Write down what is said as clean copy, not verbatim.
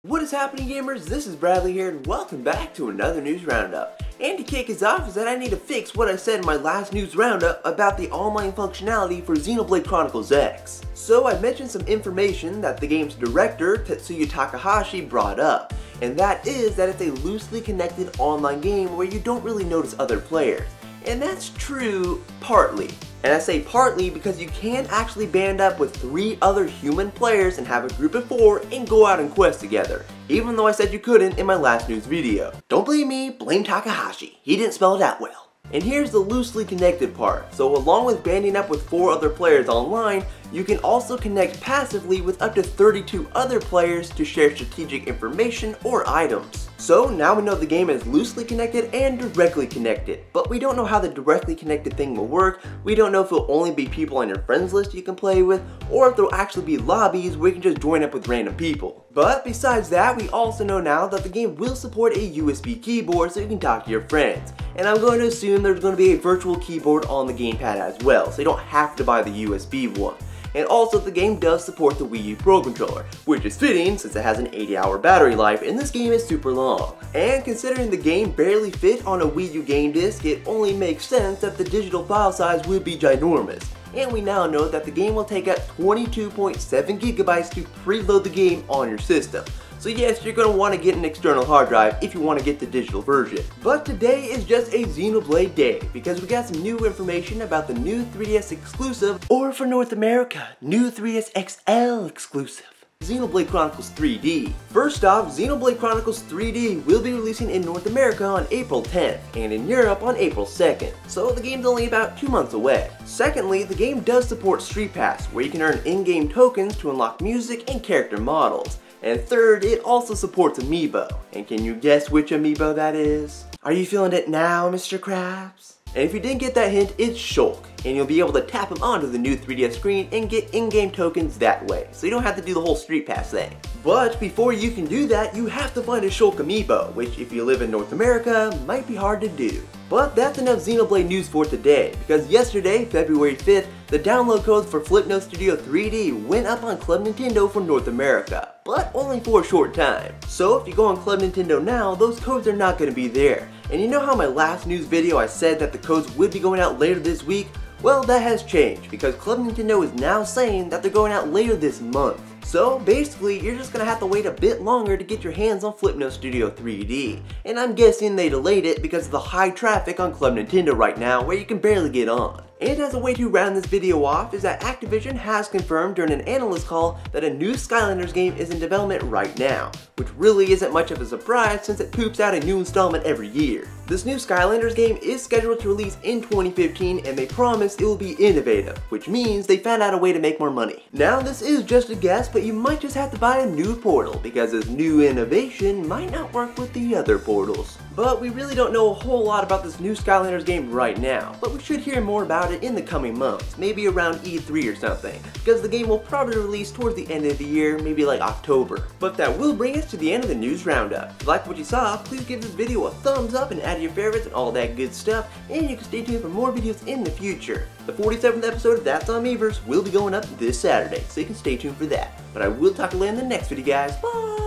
What is happening, gamers? This is Bradley here and welcome back to another news roundup. And to kick us off is that I need to fix what I said in my last news roundup about the online functionality for Xenoblade Chronicles X. So I mentioned some information that the game's director, Tetsuya Takahashi, brought up. And that is that it's a loosely connected online game where you don't really notice other players. And that's true, partly. And I say partly because you can actually band up with 3 other human players and have a group of 4 and go out and quest together, even though I said you couldn't in my last news video. Don't blame me, blame Takahashi. He didn't spell it out well. And here's the loosely connected part. So along with banding up with 4 other players online, you can also connect passively with up to 32 other players to share strategic information or items. So now we know the game is loosely connected and directly connected, but we don't know how the directly connected thing will work. We don't know if it'll only be people on your friends list you can play with, or if there'll actually be lobbies where you can just join up with random people. But besides that, we also know now that the game will support a USB keyboard so you can talk to your friends. And I'm going to assume there's going to be a virtual keyboard on the gamepad as well, so you don't have to buy the USB one. And also the game does support the Wii U Pro Controller, which is fitting since it has an 80-hour battery life and this game is super long. And considering the game barely fit on a Wii U game disc, it only makes sense that the digital file size would be ginormous. And we now know that the game will take up 22.7 gigabytes to preload the game on your system. So yes, you're going to want to get an external hard drive if you want to get the digital version. But today is just a Xenoblade day, because we got some new information about the new 3DS exclusive, or for North America, new 3DS XL exclusive, Xenoblade Chronicles 3D. First off, Xenoblade Chronicles 3D will be releasing in North America on April 10th, and in Europe on April 2nd, so the game's only about 2 months away. Secondly, the game does support Street Pass, where you can earn in-game tokens to unlock music and character models. And third, it also supports Amiibo. And can you guess which Amiibo that is? Are you feeling it now, Mr. Krabs? And if you didn't get that hint, it's Shulk. And you'll be able to tap him onto the new 3DS screen and get in-game tokens that way. So you don't have to do the whole Street Pass thing. But before you can do that, you have to find a Shulk Amiibo, which if you live in North America, might be hard to do. But that's enough Xenoblade news for today, because yesterday, February 5th, the download codes for Flipnote Studio 3D went up on Club Nintendo for North America, but only for a short time. So if you go on Club Nintendo now, those codes are not going to be there. And you know how my last news video I said that the codes would be going out later this week? Well, that has changed, because Club Nintendo is now saying that they're going out later this month. So basically, you're just gonna have to wait a bit longer to get your hands on Flipnote Studio 3D. And I'm guessing they delayed it because of the high traffic on Club Nintendo right now where you can barely get on. And as a way to round this video off is that Activision has confirmed during an analyst call that a new Skylanders game is in development right now, which really isn't much of a surprise since it poops out a new installment every year. This new Skylanders game is scheduled to release in 2015 and they promise it will be innovative, which means they found out a way to make more money. Now this is just a guess, but you might just have to buy a new portal because this new innovation might not work with the other portals. But we really don't know a whole lot about this new Skylanders game right now, but we should hear more about it in the coming months, maybe around E3 or something, because the game will probably release towards the end of the year, maybe like October. But that will bring us to the end of the news roundup. If you like what you saw, please give this video a thumbs up and add your favorites and all that good stuff, and you can stay tuned for more videos in the future. The 47th episode of That's on Miiverse will be going up this Saturday, so you can stay tuned for that. But I will talk to you later in the next video, guys. Bye!